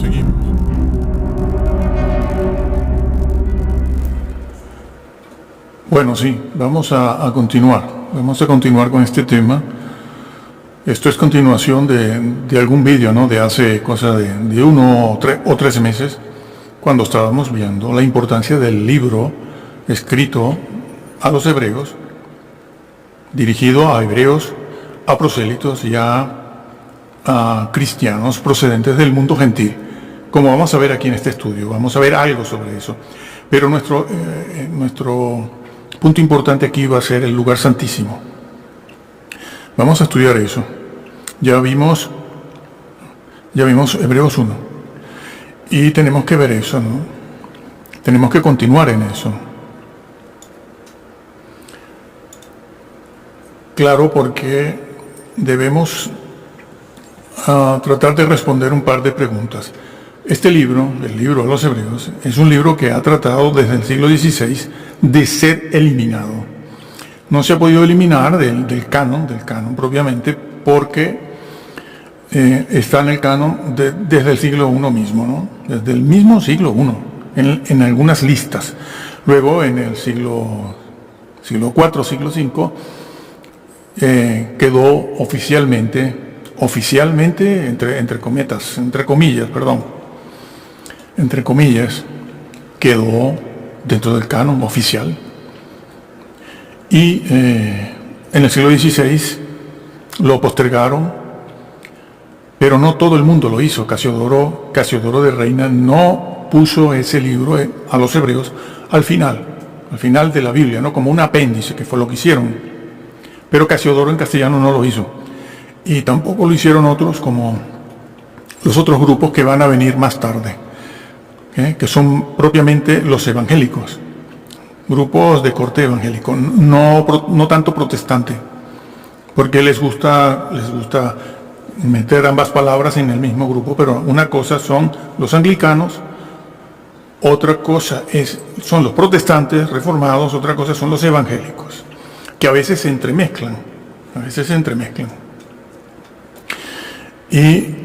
Seguimos. Bueno, sí, vamos a continuar. Vamos a continuar con este tema. Esto es continuación de algún vídeo, ¿no? De hace cosa de 1 o 3 meses, cuando estábamos viendo la importancia del libro escrito a los hebreos, dirigido a hebreos, a prosélitos y a cristianos procedentes del mundo gentil. Como vamos a ver aquí en este estudio, vamos a ver algo sobre eso. Pero nuestro punto importante aquí va a ser el lugar santísimo. Vamos a estudiar eso. Ya vimos Hebreos 1. Y tenemos que ver eso, ¿no? Tenemos que continuar en eso. Claro, porque debemos tratar de responder un par de preguntas. Este libro, el libro de los Hebreos, es un libro que ha tratado desde el siglo XVI de ser eliminado. No se ha podido eliminar del canon propiamente, porque está en el canon desde el siglo I mismo, ¿no? Desde el mismo siglo I, en algunas listas. Luego, en el siglo IV, siglo V, quedó oficialmente, entre comillas, quedó dentro del canon oficial. Y en el siglo XVI lo postergaron, pero no todo el mundo lo hizo. Casiodoro de Reina no puso ese libro a los hebreos al final de la Biblia, ¿no? Como un apéndice, que fue lo que hicieron. Pero Casiodoro en castellano no lo hizo. Y tampoco lo hicieron otros, como los otros grupos que van a venir más tarde, que son propiamente los evangélicos, grupos de corte evangélico, no tanto protestante, porque les gusta meter ambas palabras en el mismo grupo. Pero una cosa son los anglicanos, otra cosa son los protestantes reformados, otra cosa son los evangélicos, que a veces se entremezclan. Y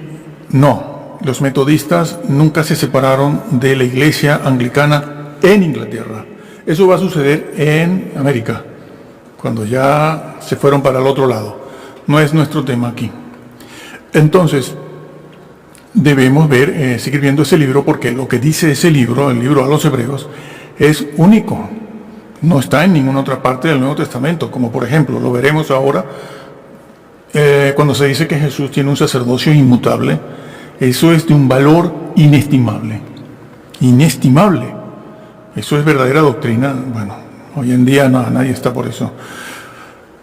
no, los metodistas nunca se separaron de la iglesia anglicana en Inglaterra. Eso va a suceder en América, cuando ya se fueron para el otro lado. No es nuestro tema aquí. Entonces, debemos seguir viendo ese libro, porque lo que dice ese libro, el libro a los Hebreos, es único. No está en ninguna otra parte del Nuevo Testamento, como por ejemplo, lo veremos ahora, cuando se dice que Jesús tiene un sacerdocio inmutable. Eso es de un valor inestimable. Eso es verdadera doctrina. Bueno, hoy en día nadie está por eso.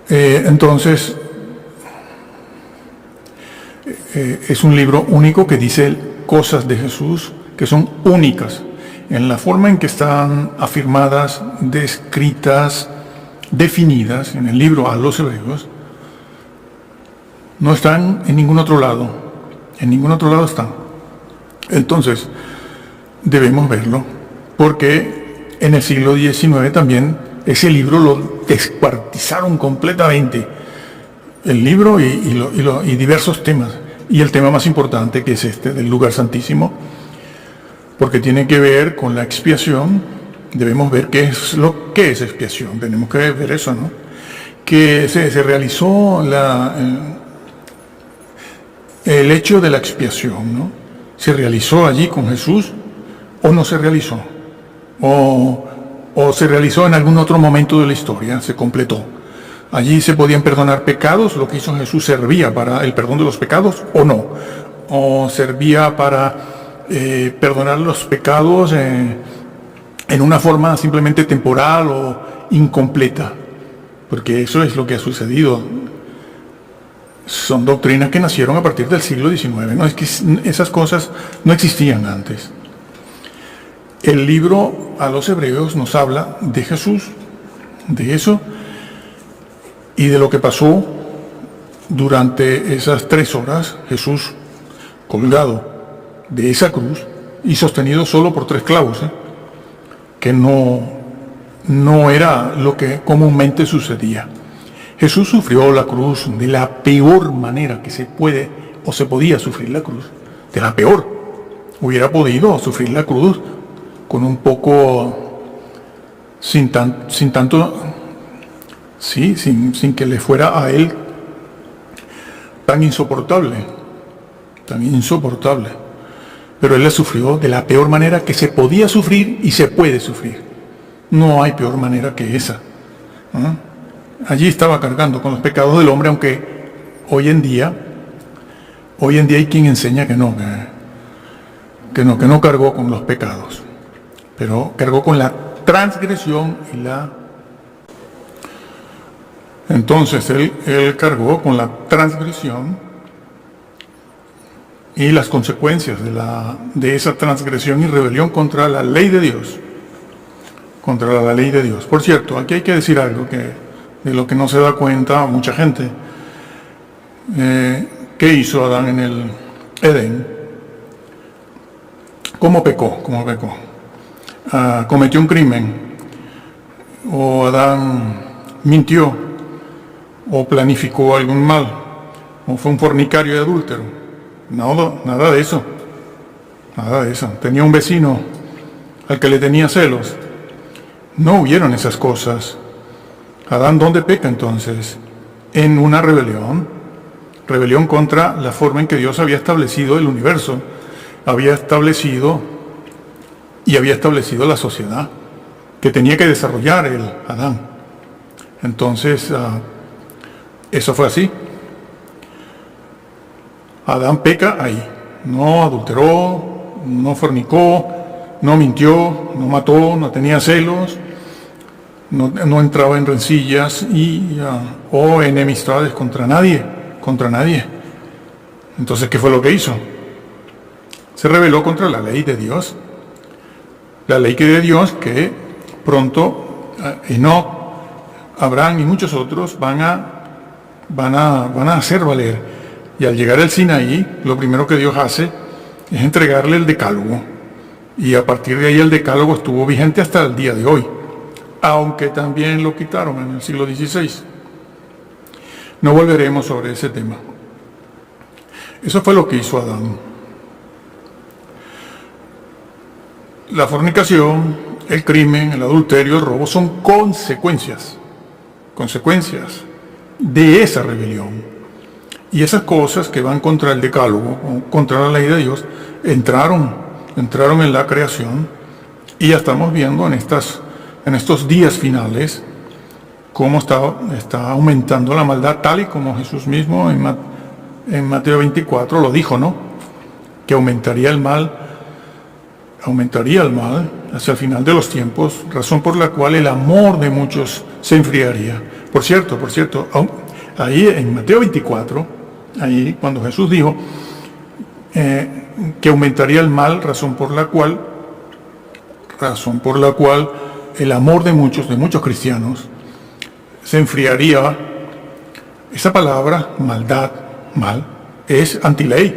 Entonces, es un libro único que dice cosas de Jesús que son únicas en la forma en que están afirmadas, descritas, definidas en el libro a los Hebreos. No están en ningún otro lado. En ningún otro lado están. Entonces, debemos verlo, porque en el siglo XIX también ese libro lo descuartizaron completamente. El libro y diversos temas. Y el tema más importante, que es este del lugar santísimo, porque tiene que ver con la expiación. Debemos ver qué es expiación. Tenemos que ver eso, ¿no? Que se realizó el hecho de la expiación, ¿no? ¿Se realizó allí con Jesús o no se realizó? ¿O se realizó en algún otro momento de la historia? ¿Se completó? ¿Allí se podían perdonar pecados? ¿Lo que hizo Jesús servía para el perdón de los pecados o no? ¿O servía para perdonar los pecados en una forma simplemente temporal o incompleta? Porque eso es lo que ha sucedido. Son doctrinas que nacieron a partir del siglo XIX, ¿no? Es que esas cosas no existían antes. El libro a los Hebreos nos habla de Jesús, de eso, y de lo que pasó durante esas 3 horas, Jesús colgado de esa cruz y sostenido solo por 3 clavos, que no era lo que comúnmente sucedía. Jesús sufrió la cruz de la peor manera que se podía sufrir la cruz, de la peor. hubiera podido sufrir la cruz con un poco, sin tanto, sí, sin que le fuera a él tan insoportable. Pero él la sufrió de la peor manera que se podía sufrir y se puede sufrir. No hay peor manera que esa. Allí estaba cargando con los pecados del hombre, aunque hoy en día hay quien enseña que no cargó con los pecados, pero cargó con la transgresión y Entonces él cargó con la transgresión y las consecuencias de esa transgresión y rebelión contra la ley de Dios. Contra la ley de Dios. Por cierto, aquí hay que decir algo de lo que no se da cuenta mucha gente. ¿Qué hizo Adán en el Edén? ¿Cómo pecó? ¿Cometió un crimen? ¿O Adán mintió? ¿O planificó algún mal? ¿O fue un fornicario y adúltero? Nada de eso. Tenía un vecino al que le tenía celos. No hubieron esas cosas. Adán, ¿dónde peca entonces? En una rebelión contra la forma en que Dios había establecido el universo, había establecido la sociedad que tenía que desarrollar el Adán. Entonces, eso fue así. Adán peca ahí. No adulteró, no fornicó, no mintió, no mató, no tenía celos, no entraba en rencillas o enemistades contra nadie. Entonces, ¿qué fue lo que hizo? Se rebeló contra la ley de Dios. La ley de Dios que pronto Enoc, Abraham y muchos otros van a hacer valer. Y al llegar al Sinaí, lo primero que Dios hace es entregarle el decálogo. Y a partir de ahí el decálogo estuvo vigente hasta el día de hoy, aunque también lo quitaron en el siglo XVI. No volveremos sobre ese tema. Eso fue lo que hizo Adán. La fornicación, el crimen, el adulterio, el robo son consecuencias de esa rebelión. Y esas cosas que van contra el decálogo, contra la ley de Dios, entraron en la creación, y ya estamos viendo en estos días finales cómo está aumentando la maldad, tal y como Jesús mismo en Mateo 24 lo dijo, ¿no? Que aumentaría el mal hacia el final de los tiempos, razón por la cual el amor de muchos se enfriaría. Por cierto, ahí en Mateo 24, ahí cuando Jesús dijo que aumentaría el mal, razón por la cual el amor de muchos cristianos se enfriaría. Esa palabra, maldad, mal, es antiley,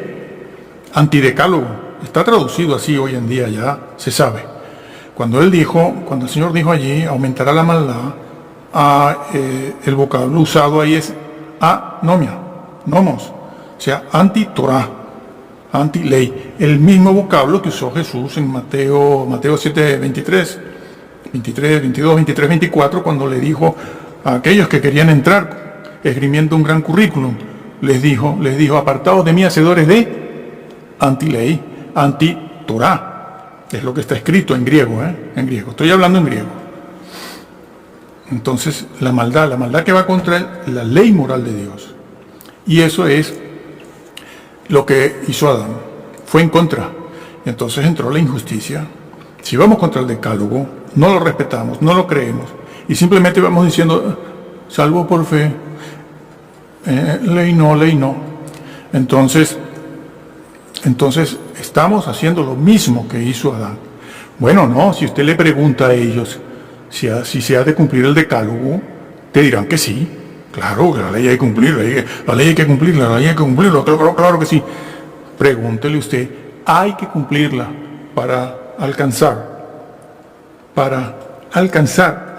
antidecálogo. Está traducido así hoy en día, ya se sabe. Cuando el Señor dijo allí, aumentará la maldad, el vocablo usado ahí es anomia, nomos, o sea, anti-Torah, anti-ley. El mismo vocablo que usó Jesús en Mateo 7, 23, 22, 23, 24, cuando le dijo a aquellos que querían entrar, esgrimiendo un gran currículum, les dijo, apartados de mí, hacedores de anti-ley, anti-Torah. Es lo que está escrito en griego, en griego. Estoy hablando en griego. Entonces, la maldad que va contra la ley moral de Dios. Y eso es lo que hizo Adán. Fue en contra. Y entonces entró la injusticia. Si vamos contra el decálogo, no lo respetamos, no lo creemos, y simplemente vamos diciendo, salvo por fe, ley no. Entonces estamos haciendo lo mismo que hizo Adán. Bueno, no, si usted le pregunta a ellos si se ha de cumplir el decálogo, te dirán que sí. Claro, que la ley hay que cumplirla, la ley hay que cumplirla, claro que sí. Pregúntele usted, hay que cumplirla para alcanzar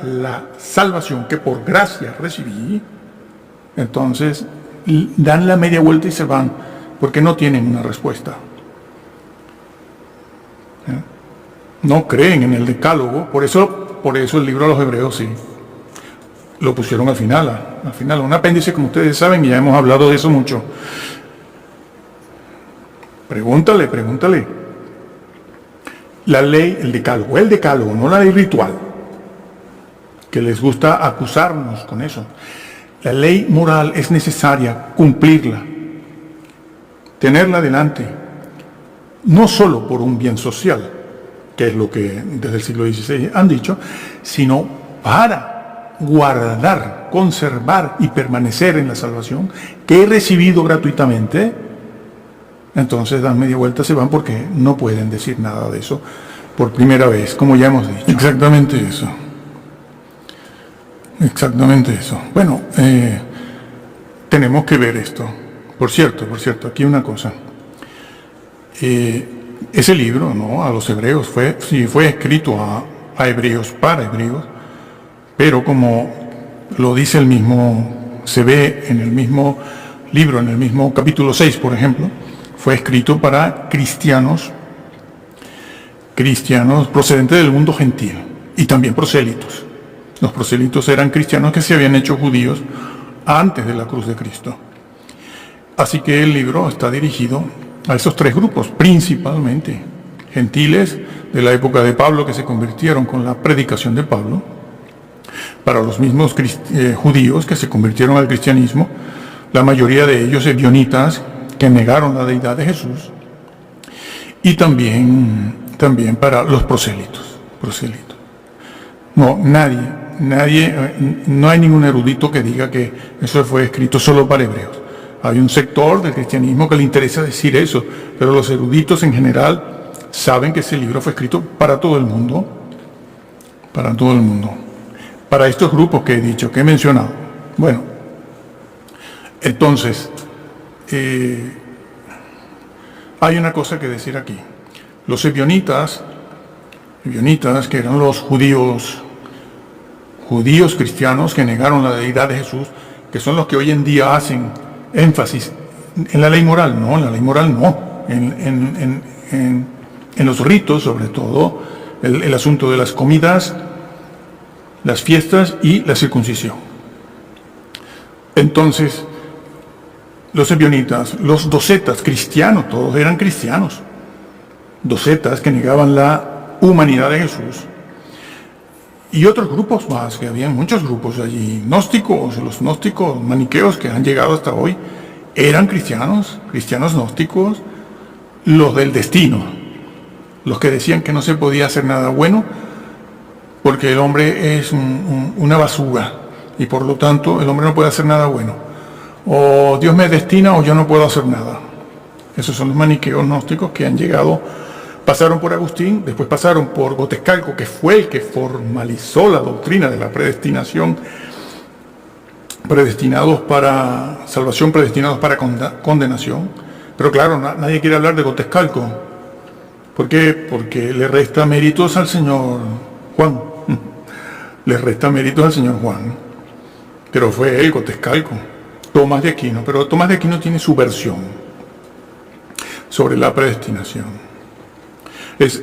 la salvación que por gracia recibí. Entonces dan la media vuelta y se van, porque no tienen una respuesta. No creen en el decálogo, por eso el libro de los Hebreos sí lo pusieron al final, un apéndice, como ustedes saben, y ya hemos hablado de eso mucho. Pregúntale. La ley, el decálogo, no la ley ritual, que les gusta acusarnos con eso. La ley moral es necesaria cumplirla, tenerla delante, no solo por un bien social, que es lo que desde el siglo XVI han dicho, sino para guardar, conservar y permanecer en la salvación que he recibido gratuitamente. Entonces dan media vuelta, se van porque no pueden decir nada de eso por primera vez, como ya hemos dicho. Exactamente eso. Bueno, tenemos que ver esto. Por cierto, aquí una cosa. Ese libro, ¿no?, a los hebreos, fue escrito a hebreos, para hebreos, pero como lo dice el mismo, se ve en el mismo libro, en el mismo capítulo 6, por ejemplo, fue escrito para cristianos procedentes del mundo gentil y también prosélitos. Los prosélitos eran cristianos que se habían hecho judíos antes de la cruz de Cristo. Así que el libro está dirigido a esos tres grupos, principalmente gentiles de la época de Pablo que se convirtieron con la predicación de Pablo, para los mismos judíos que se convirtieron al cristianismo, la mayoría de ellos ebionitas que negaron la deidad de Jesús, y también para los prosélitos. No, no hay ningún erudito que diga que eso fue escrito solo para hebreos. Hay un sector del cristianismo que le interesa decir eso, pero los eruditos en general saben que ese libro fue escrito para todo el mundo, para estos grupos que he dicho, que he mencionado. Bueno, entonces, hay una cosa que decir aquí. Los ebionitas, que eran los judíos cristianos que negaron la deidad de Jesús, que son los que hoy en día hacen énfasis en la ley moral, no, en los ritos, sobre todo, el asunto de las comidas, las fiestas y la circuncisión. Entonces, los ebionitas, los docetas, cristianos, todos eran cristianos, docetas que negaban la humanidad de Jesús, y otros grupos más, que habían muchos grupos allí, gnósticos, los gnósticos maniqueos que han llegado hasta hoy, eran cristianos gnósticos, los del destino, los que decían que no se podía hacer nada bueno, porque el hombre es una basura, y por lo tanto el hombre no puede hacer nada bueno. O Dios me destina o yo no puedo hacer nada. Esos son los maniqueos gnósticos que han llegado, pasaron por Agustín, después pasaron por Gotescalco, que fue el que formalizó la doctrina de la predestinación, predestinados para salvación, predestinados para condenación. Pero claro, nadie quiere hablar de Gotescalco. ¿Por qué? Porque le resta méritos al señor Juan. Le resta méritos al señor Juan. Pero fue él, Gotescalco. Tomás de Aquino, pero Tomás de Aquino tiene su versión sobre la predestinación.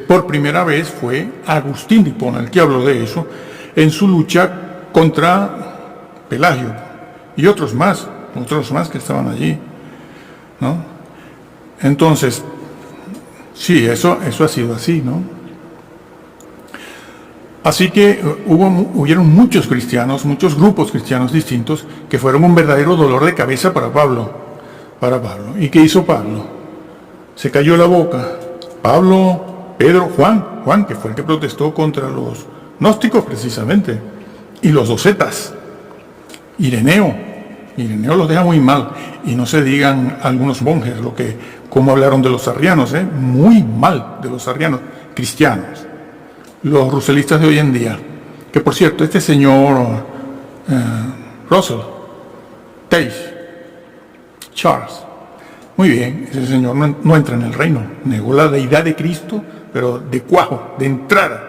Por primera vez fue Agustín de Hipona el que habló de eso en su lucha contra Pelagio y otros más que estaban allí, ¿no? Entonces, sí, eso ha sido así, ¿no? Así que hubieron muchos cristianos, muchos grupos cristianos distintos que fueron un verdadero dolor de cabeza para Pablo. ¿Y qué hizo Pablo? Se cayó la boca. Pablo, Pedro, Juan, que fue el que protestó contra los gnósticos precisamente, y los docetas. Ireneo los deja muy mal, y no se digan algunos monjes cómo hablaron de los arrianos, muy mal de los arrianos cristianos. Los ruselistas de hoy en día, que por cierto, este señor Russell, Taze, Charles, muy bien, ese señor no entra en el reino, negó la deidad de Cristo, pero de cuajo, de entrada.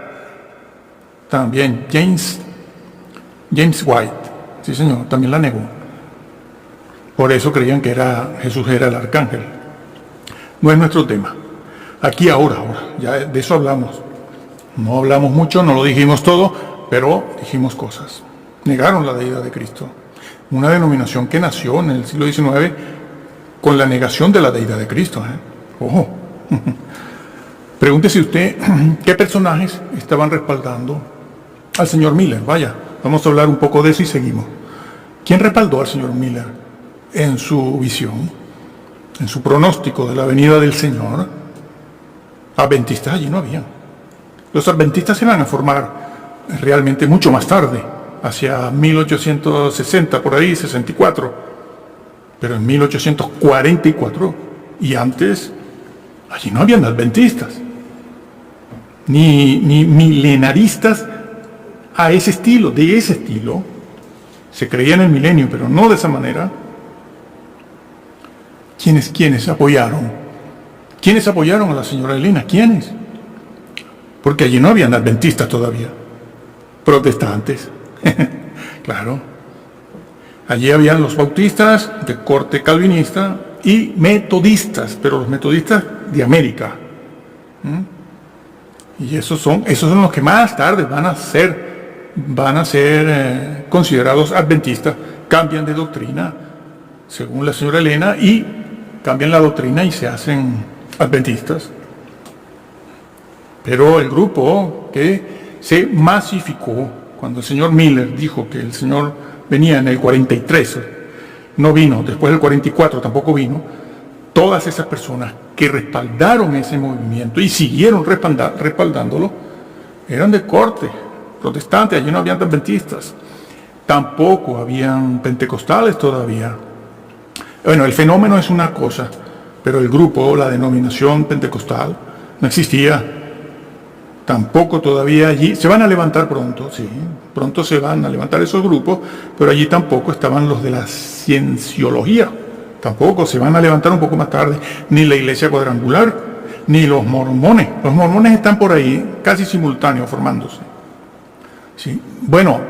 También James White, sí señor, también la negó. Por eso creían que Jesús era el arcángel. No es nuestro tema. Aquí ahora, ya de eso hablamos. No hablamos mucho, no lo dijimos todo, pero dijimos cosas. Negaron la deidad de Cristo. Una denominación que nació en el siglo XIX con la negación de la deidad de Cristo. Ojo. Pregúntese usted qué personajes estaban respaldando al señor Miller. Vaya, vamos a hablar un poco de eso y seguimos. ¿Quién respaldó al señor Miller en su visión, en su pronóstico de la venida del Señor? Adventistas allí no habían. Los adventistas se van a formar realmente mucho más tarde, hacia 1860, por ahí, 64. Pero en 1844 y antes, allí no habían adventistas, ni milenaristas a ese estilo, de ese estilo. Se creía en el milenio, pero no de esa manera. ¿Quiénes apoyaron? ¿Quiénes apoyaron a la señora Elena? ¿Quiénes? Porque allí no habían adventistas todavía, protestantes. Claro. Allí habían los bautistas de corte calvinista y metodistas, pero los metodistas de América. Y esos son los que más tarde van a ser considerados adventistas. Cambian de doctrina, según la señora Elena, y cambian la doctrina y se hacen adventistas. Pero el grupo que se masificó cuando el señor Miller dijo que el Señor venía en el 43, no vino, después del 44 tampoco vino, todas esas personas que respaldaron ese movimiento y siguieron respaldándolo, eran de corte protestante. Allí no habían adventistas, tampoco habían pentecostales todavía. Bueno, el fenómeno es una cosa, pero el grupo, la denominación pentecostal, no existía. Tampoco todavía allí. Se van a levantar pronto, sí, pronto se van a levantar esos grupos, pero allí tampoco estaban los de la cienciología. Tampoco se van a levantar un poco más tarde, ni la iglesia cuadrangular, ni los mormones. Los mormones están por ahí, casi simultáneos, formándose. ¿Sí? Bueno,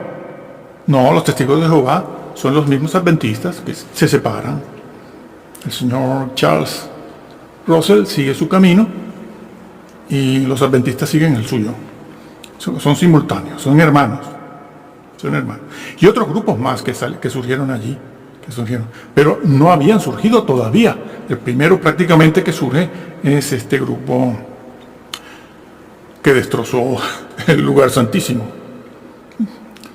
no, los testigos de Jehová son los mismos adventistas que se separan. El señor Charles Russell sigue su camino y los adventistas siguen el suyo. Son simultáneos, son hermanos. Y otros grupos más que surgieron allí. Pero no habían surgido todavía. El primero prácticamente que surge es este grupo que destrozó el lugar santísimo.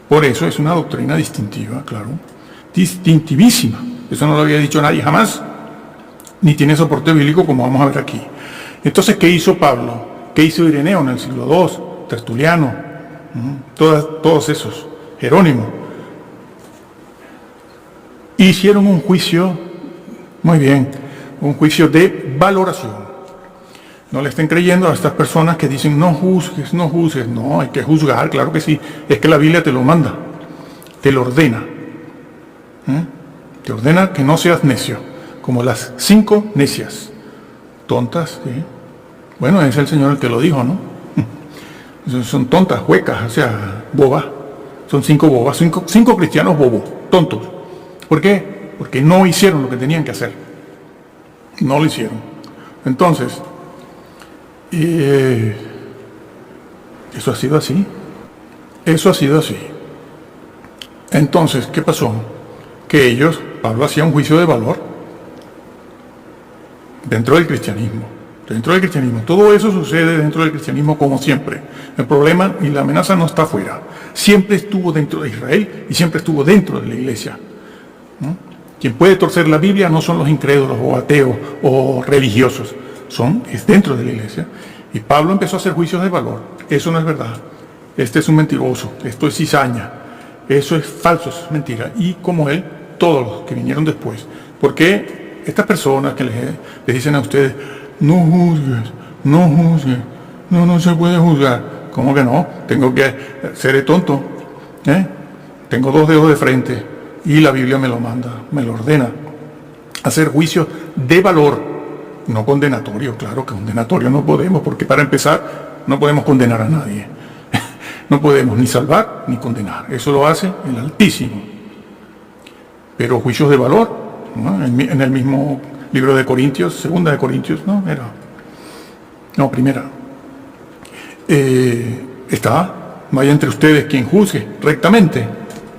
Por eso es una doctrina distintiva, claro, distintivísima. Eso no lo había dicho nadie jamás, ni tiene soporte bíblico, como vamos a ver aquí. Entonces, ¿qué hizo Pablo? ¿Qué hizo Ireneo en el siglo II? Tertuliano, todos esos, Jerónimo. Hicieron un juicio, muy bien, un juicio de valoración. No le estén creyendo a estas personas que dicen no juzgues. No, hay que juzgar, claro que sí. Es que la Biblia te lo manda, te lo ordena. Te ordena que no seas necio, como las 5 necias. Tontas, ¿sí? Bueno, es el Señor el que lo dijo, ¿no? Son tontas, huecas, o sea, bobas. Son 5 bobas, 5 cristianos bobos, tontos. ¿Por qué? Porque no hicieron lo que tenían que hacer. No lo hicieron. Entonces, eso ha sido así. Entonces, ¿qué pasó? Que Pablo hacía un juicio de valor dentro del cristianismo. Todo eso sucede dentro del cristianismo como siempre. El problema y la amenaza no está afuera. Siempre estuvo dentro de Israel y siempre estuvo dentro de la iglesia. Quien puede torcer la Biblia no son los incrédulos o ateos o religiosos. Es dentro de la iglesia. Y Pablo empezó a hacer juicios de valor. Eso no es verdad. Este es un mentiroso. Esto es cizaña. Eso es falso, eso es mentira. Y como él, todos los que vinieron después. Porque estas personas que les dicen a ustedes, no juzgues, no se puede juzgar. ¿Cómo que no? Tengo que ser tonto. Tengo 2 dedos de frente y la Biblia me lo manda, me lo ordena. Hacer juicios de valor, no condenatorio. Claro que condenatorio no podemos, porque para empezar no podemos condenar a nadie. No podemos ni salvar ni condenar. Eso lo hace el Altísimo. Pero juicios de valor, ¿no? En el mismo libro de Corintios, 2 de Corintios, ¿no? No, primera. Vaya entre ustedes quien juzgue rectamente,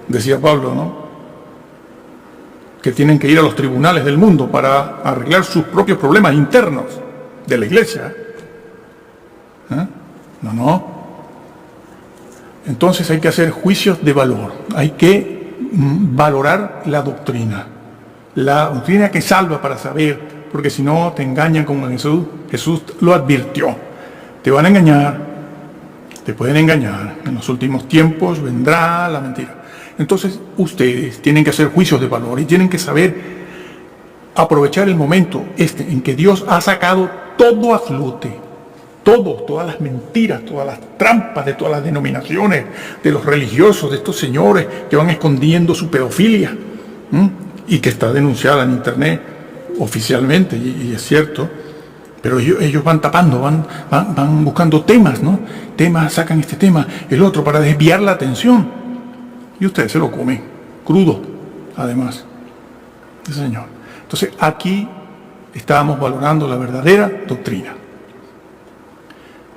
decía Pablo, ¿no? Que tienen que ir a los tribunales del mundo para arreglar sus propios problemas internos de la iglesia. No. Entonces hay que hacer juicios de valor, hay que valorar la doctrina que salva para saber, porque si no te engañan como Jesús lo advirtió. Te van a engañar, te pueden engañar. En los últimos tiempos vendrá la mentira. Entonces ustedes tienen que hacer juicios de valor y tienen que saber aprovechar el momento en que Dios ha sacado todo a flote, todas las mentiras, todas las trampas de todas las denominaciones, de los religiosos, de estos señores que van escondiendo su pedofilia, y que está denunciada en internet oficialmente, y es cierto. Pero ellos van tapando, van buscando temas, ¿no? Sacan este tema, el otro, para desviar la atención. Y ustedes se lo comen, crudo, además. Sí, señor. Entonces, aquí estábamos valorando la verdadera doctrina.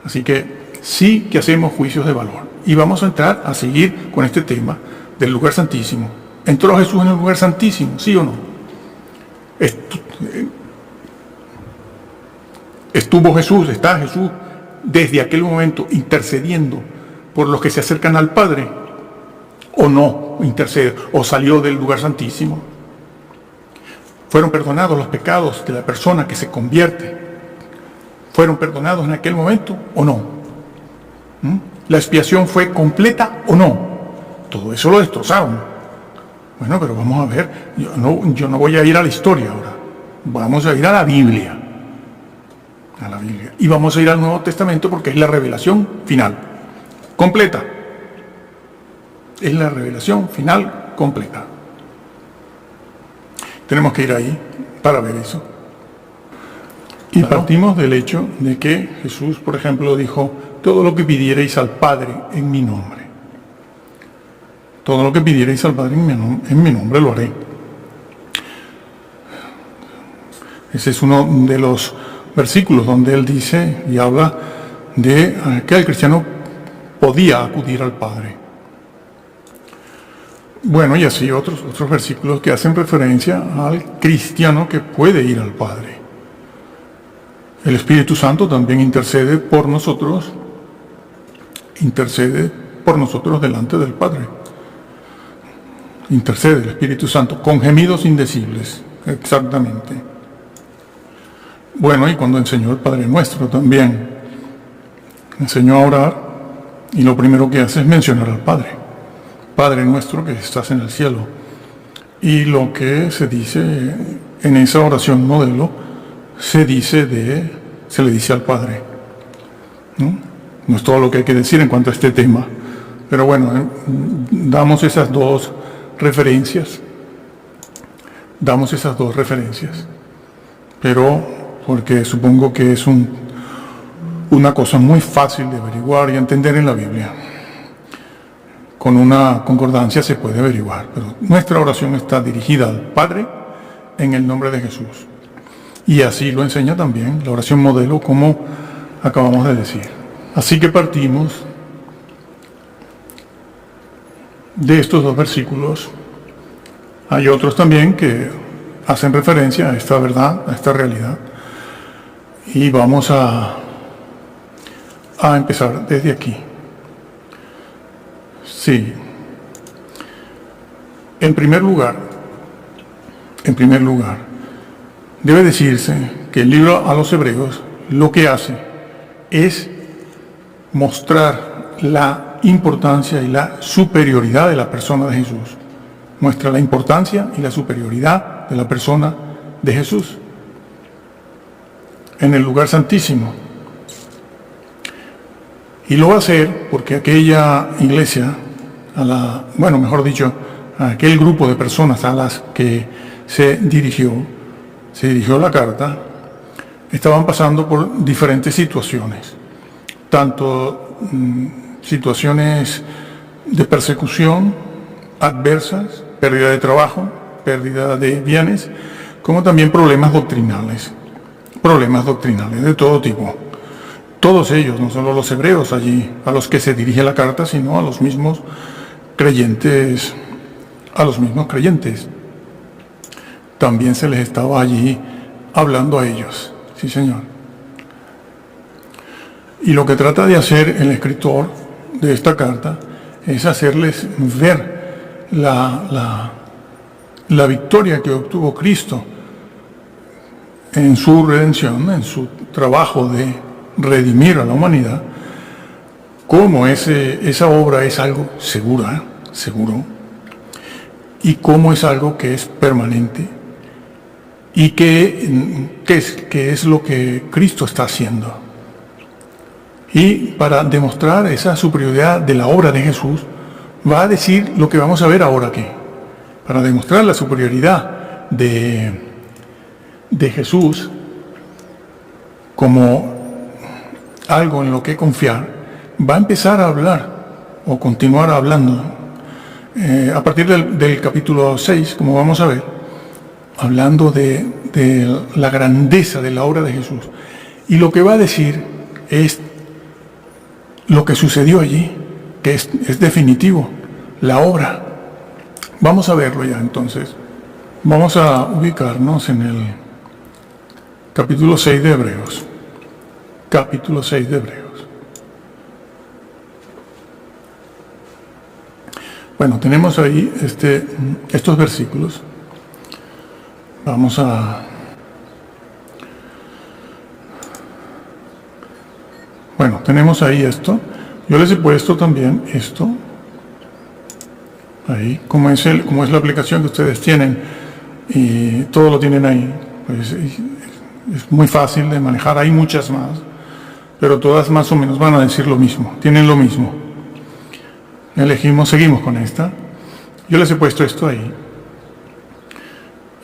Así que sí que hacemos juicios de valor. Y vamos a entrar a seguir con este tema del lugar santísimo. ¿Entró Jesús en el lugar santísimo? ¿Sí o no? Está Jesús desde aquel momento intercediendo por los que se acercan al Padre, o no intercede, o salió del lugar santísimo. Fueron perdonados los pecados de la persona que se convierte. ¿Fueron perdonados en aquel momento o no? ¿La expiación fue completa o no? Todo eso lo destrozaron. Bueno, pero vamos a ver, yo no voy a ir a la historia ahora, vamos a ir a la Biblia. Y vamos a ir al Nuevo Testamento porque es la revelación final, completa. Es la revelación final completa. Tenemos que ir ahí para ver eso. Y partimos del hecho de que Jesús, por ejemplo, dijo: todo lo que pidierais al Padre en mi nombre. Todo lo que pidierais al Padre en mi nombre lo haré. Ese es uno de los versículos donde él dice y habla de que el cristiano podía acudir al Padre. Bueno, y así otros versículos que hacen referencia al cristiano que puede ir al Padre. El Espíritu Santo también intercede por nosotros delante del Padre. Intercede el Espíritu Santo con gemidos indecibles, exactamente. Bueno, y cuando enseñó el Padre Nuestro también, enseñó a orar, y lo primero que hace es mencionar al Padre. Padre nuestro que estás en el cielo. Y lo que se dice en esa oración modelo, se le dice al Padre. No es todo lo que hay que decir en cuanto a este tema, pero bueno, damos esas dos referencias, pero porque supongo que es una cosa muy fácil de averiguar y entender en la Biblia. Con una concordancia se puede averiguar, pero nuestra oración está dirigida al Padre en el nombre de Jesús. Y así lo enseña también la oración modelo, como acabamos de decir. Así que partimos de estos dos versículos. Hay otros también que hacen referencia a esta verdad, a esta realidad. Y vamos a empezar desde aquí. Sí. En primer lugar, debe decirse que el libro a los Hebreos lo que hace es mostrar la importancia y la superioridad de la persona de Jesús. Muestra la importancia y la superioridad de la persona de Jesús en el lugar santísimo. Y lo va a hacer porque aquella iglesia, a aquel grupo de personas a las que se dirigió la carta, estaban pasando por diferentes situaciones, tanto situaciones de persecución adversas, pérdida de trabajo, pérdida de bienes, como también problemas doctrinales de todo tipo. todos ellos, no solo los hebreos allí, a los que se dirige la carta, sino a los mismos creyentes, También se les estaba allí hablando a ellos, sí señor. Y lo que trata de hacer el escritor de esta carta es hacerles ver la victoria que obtuvo Cristo en su redención, en su trabajo de redimir a la humanidad, cómo esa obra es algo seguro, y cómo es algo que es permanente, y qué es lo que Cristo está haciendo. Y para demostrar esa superioridad de la obra de Jesús, va a decir lo que vamos a ver ahora aquí. Para demostrar la superioridad de Jesús como algo en lo que confiar, va a empezar a hablar o continuar hablando a partir del capítulo 6, como vamos a ver, hablando de la grandeza de la obra de Jesús. Y lo que va a decir es lo que sucedió allí, que es definitivo, la obra. Vamos a verlo ya entonces. Vamos a ubicarnos en el capítulo 6 de Hebreos. Capítulo 6 de Hebreos. Bueno, tenemos ahí estos versículos. Vamos a... Bueno, tenemos ahí esto. Yo les he puesto también esto. Ahí, como es la aplicación que ustedes tienen. Y todo lo tienen ahí. Pues es muy fácil de manejar. Hay muchas más. Pero todas más o menos van a decir lo mismo. Tienen lo mismo. Seguimos con esta. Yo les he puesto esto ahí.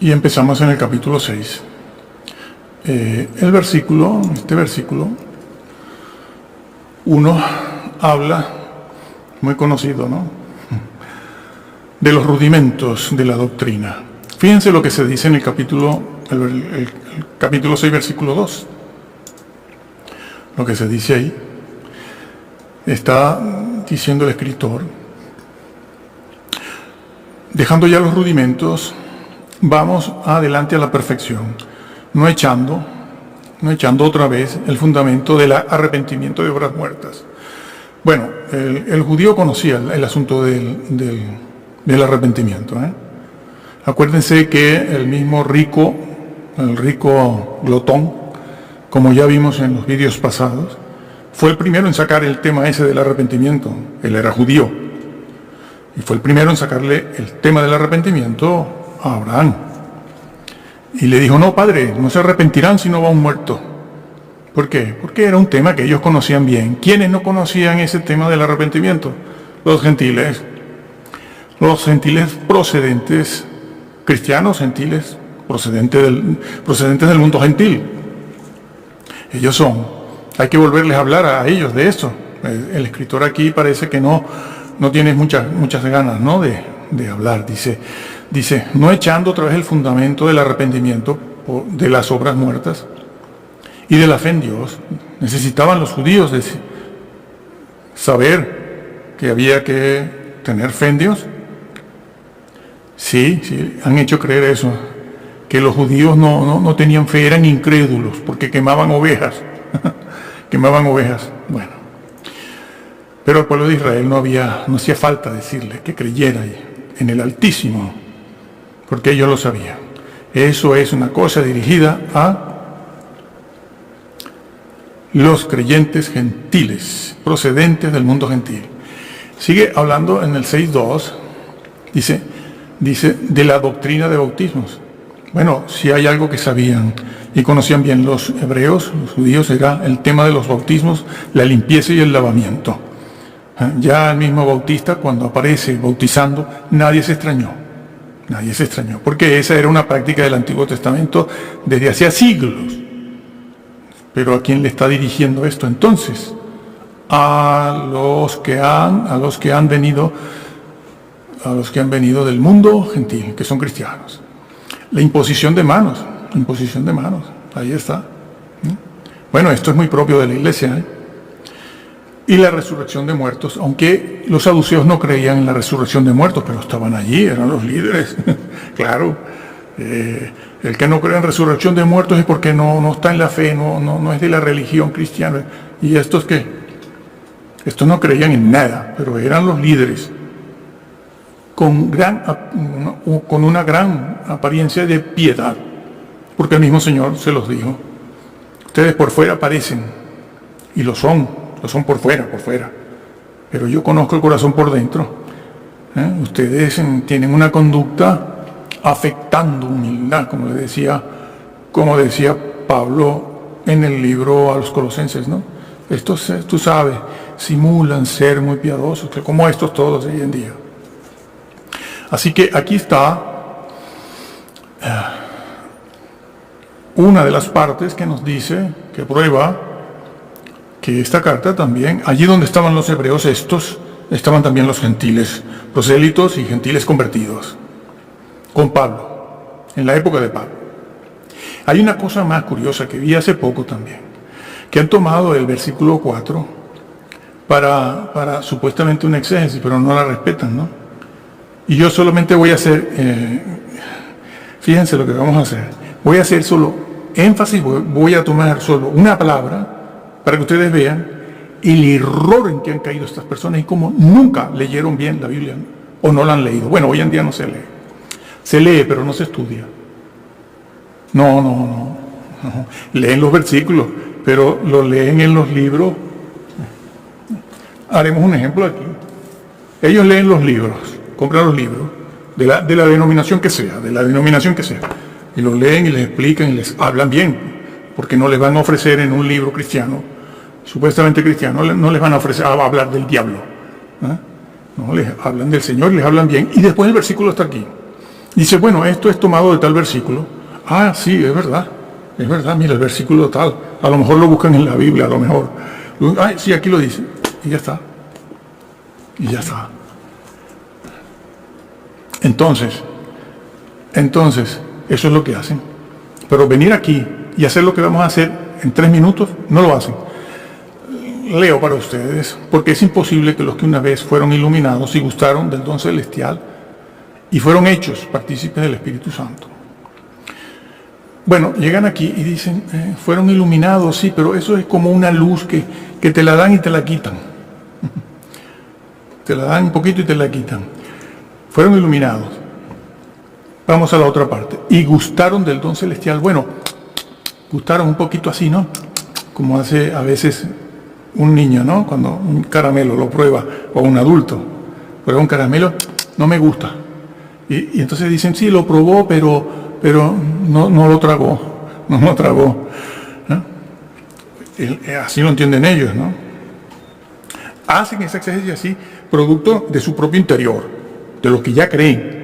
Y empezamos en el capítulo 6. Este versículo 1 habla, muy conocido, ¿no?, de los rudimentos de la doctrina. Fíjense lo que se dice en el capítulo 6, versículo 2. Lo que se dice ahí. Está diciendo el escritor, dejando ya los rudimentos, vamos adelante a la perfección, no echando otra vez el fundamento del arrepentimiento de obras muertas. Bueno, el judío conocía el asunto del arrepentimiento. Acuérdense que el rico glotón, como ya vimos en los vídeos pasados, fue el primero en sacar el tema ese del arrepentimiento. Él era judío. Y fue el primero en sacarle el tema del arrepentimiento a Abraham. Y le dijo, no, padre, no se arrepentirán si no va un muerto. ¿Por qué? Porque era un tema que ellos conocían bien. ¿Quiénes no conocían ese tema del arrepentimiento? Los gentiles. Los gentiles procedentes, cristianos gentiles, procedentes del mundo gentil. Ellos son. Hay que volverles a hablar a ellos de eso. El escritor aquí parece que no tiene muchas ganas, ¿no?, de hablar. Dice, no echando otra vez el fundamento del arrepentimiento de las obras muertas y de la fe en Dios. Necesitaban los judíos saber que había que tener fe en Dios. Sí, han hecho creer eso, que los judíos no tenían fe, eran incrédulos, porque quemaban ovejas. Bueno, pero al pueblo de Israel no hacía falta decirle que creyera en el Altísimo, porque ellos lo sabían. Eso es una cosa dirigida a los creyentes gentiles, procedentes del mundo gentil. Sigue hablando en el 6.2, dice de la doctrina de bautismos. Bueno, si hay algo que sabían y conocían bien los hebreos, los judíos, era el tema de los bautismos, la limpieza y el lavamiento. Ya el mismo Bautista, cuando aparece bautizando, nadie se extrañó, porque esa era una práctica del Antiguo Testamento desde hacía siglos. Pero ¿a quién le está dirigiendo esto entonces? A los que han venido del mundo gentil, que son cristianos. La imposición de manos, ahí está. Bueno, esto es muy propio de la iglesia, ¿eh? Y la resurrección de muertos, aunque los saduceos no creían en la resurrección de muertos, pero estaban allí, eran los líderes. Claro, el que no cree en resurrección de muertos es porque no está en la fe, no es de la religión cristiana. ¿Y estos qué? Estos no creían en nada, pero eran los líderes, con una gran apariencia de piedad, porque el mismo Señor se los dijo. Ustedes por fuera parecen, y lo son por fuera, pero yo conozco el corazón por dentro. Ustedes tienen una conducta afectando humildad, como decía Pablo en el libro a los Colosenses, ¿no? Estos, tú sabes, simulan ser muy piadosos, como estos todos hoy en día. Así que aquí está una de las partes que nos dice, que prueba que esta carta también, allí donde estaban los hebreos estos, estaban también los gentiles, prosélitos y gentiles convertidos, con Pablo, en la época de Pablo. Hay una cosa más curiosa que vi hace poco también, que han tomado el versículo 4 para supuestamente un exégesis, pero no la respetan, ¿no? Y yo solamente voy a hacer, fíjense lo que vamos a hacer, voy a hacer solo énfasis, voy a tomar solo una palabra, para que ustedes vean el error en que han caído estas personas y cómo nunca leyeron bien la Biblia o no la han leído. Bueno, hoy en día no se lee. Se lee, pero no se estudia. No. Leen los versículos, pero lo leen en los libros. Haremos un ejemplo aquí. Ellos leen los libros, compran los libros, de la denominación que sea, y los leen y les explican y les hablan bien, porque no les van a ofrecer en un libro cristiano, supuestamente cristiano, no les van a ofrecer a hablar del diablo. No, les hablan del Señor, les hablan bien. Y después el versículo está aquí. Dice, bueno, esto es tomado de tal versículo. Ah, sí, es verdad, mira el versículo tal. A lo mejor lo buscan en la Biblia, a lo mejor. Ay, sí, aquí lo dice. Y ya está. Entonces, eso es lo que hacen. Pero venir aquí y hacer lo que vamos a hacer en 3 minutos, no lo hacen. Leo para ustedes, porque es imposible que los que una vez fueron iluminados y gustaron del don celestial y fueron hechos partícipes del Espíritu Santo. Bueno, llegan aquí y dicen, fueron iluminados, sí, pero eso es como una luz que te la dan y te la quitan. Te la dan un poquito y te la quitan. Fueron iluminados. Vamos a la otra parte. Y gustaron del don celestial. Bueno, gustaron un poquito así, ¿no? Como hace a veces un niño, ¿no? Cuando un caramelo lo prueba, o un adulto prueba un caramelo, no me gusta. Y entonces dicen, sí, lo probó, pero no lo tragó. ¿No? Así lo entienden ellos, ¿no? Hacen esa exégesis así, producto de su propio interior, de lo que ya creen.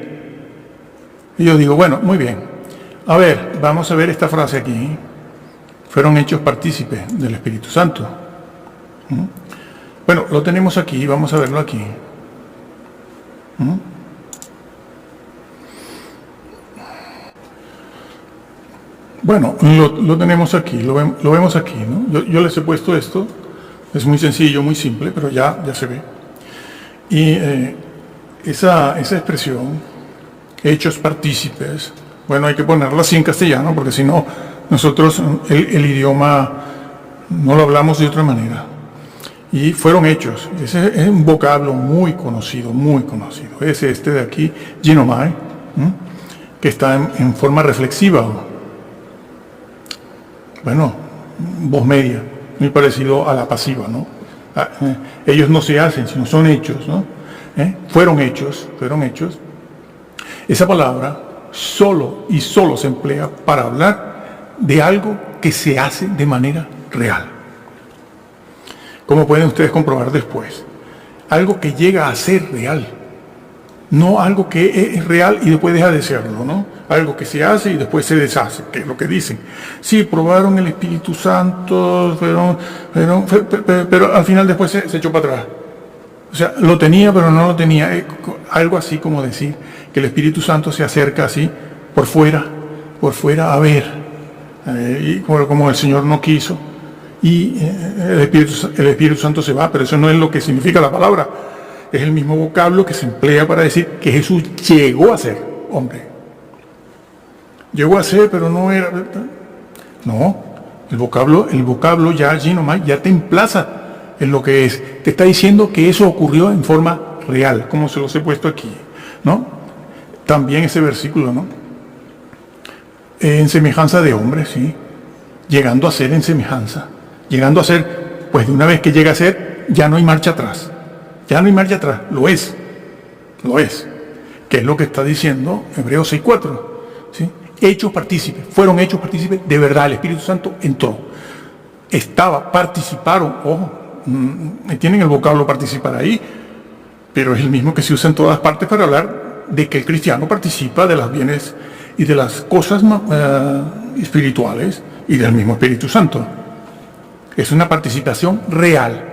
Y yo digo, bueno, muy bien. A ver, vamos a ver esta frase aquí. Fueron hechos partícipes del Espíritu Santo. Bueno, lo tenemos aquí, vamos a verlo aquí. Bueno, lo tenemos aquí, lo vemos aquí, ¿no? Yo les he puesto esto, es muy sencillo, muy simple, pero ya se ve. Y esa expresión, hechos partícipes, bueno, hay que ponerla así en castellano, porque si no, nosotros el idioma no lo hablamos de otra manera. Y fueron hechos. Ese es un vocablo muy conocido. Es este de aquí, ginomai, que está en forma reflexiva. Bueno, voz media, muy parecido a la pasiva, ¿no? Ellos no se hacen, sino son hechos, ¿no? Fueron hechos. Esa palabra solo se emplea para hablar de algo que se hace de manera real. Como pueden ustedes comprobar después, algo que llega a ser real, no algo que es real y después deja de serlo, ¿no? Algo que se hace y después se deshace, que es lo que dicen. Sí, probaron el Espíritu Santo, pero al final después se echó para atrás. O sea, lo tenía pero no lo tenía. Algo así como decir que el Espíritu Santo se acerca así, por fuera a ver, y como el Señor no quiso. y el Espíritu Santo se va, pero eso no es lo que significa la palabra. Es el mismo vocablo que se emplea para decir que Jesús llegó a ser hombre. Llegó a ser, pero no era... No, el vocablo ya allí nomás ya te emplaza en lo que es. Te está diciendo que eso ocurrió en forma real, como se los he puesto aquí, ¿no? También ese versículo, ¿no? En semejanza de hombre, sí. Llegando a ser en semejanza. Llegando a ser, pues de una vez que llega a ser, ya no hay marcha atrás. Ya no hay marcha atrás, lo es. Lo es. Que es lo que está diciendo Hebreos 6:4. ¿Sí? Hechos partícipes, fueron hechos partícipes de verdad, el Espíritu Santo entró. Participaron, ojo, tienen el vocablo participar ahí, pero es el mismo que se usa en todas partes para hablar de que el cristiano participa de los bienes y de las cosas espirituales y del mismo Espíritu Santo. Es una participación real,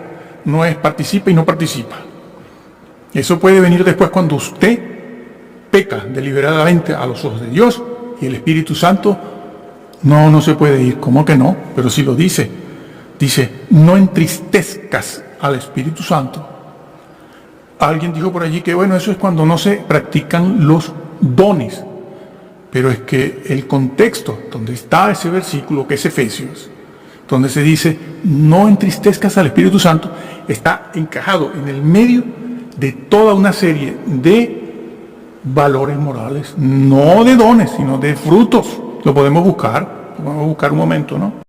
no es participa y no participa. Eso puede venir después cuando usted peca deliberadamente a los ojos de Dios y el Espíritu Santo no se puede ir. ¿Cómo que no? Pero si lo dice, no entristezcas al Espíritu Santo. Alguien dijo por allí que bueno, eso es cuando no se practican los dones. Pero es que el contexto donde está ese versículo, que es Efesios, donde se dice, no entristezcas al Espíritu Santo, está encajado en el medio de toda una serie de valores morales, no de dones, sino de frutos. Lo podemos buscar un momento, ¿no?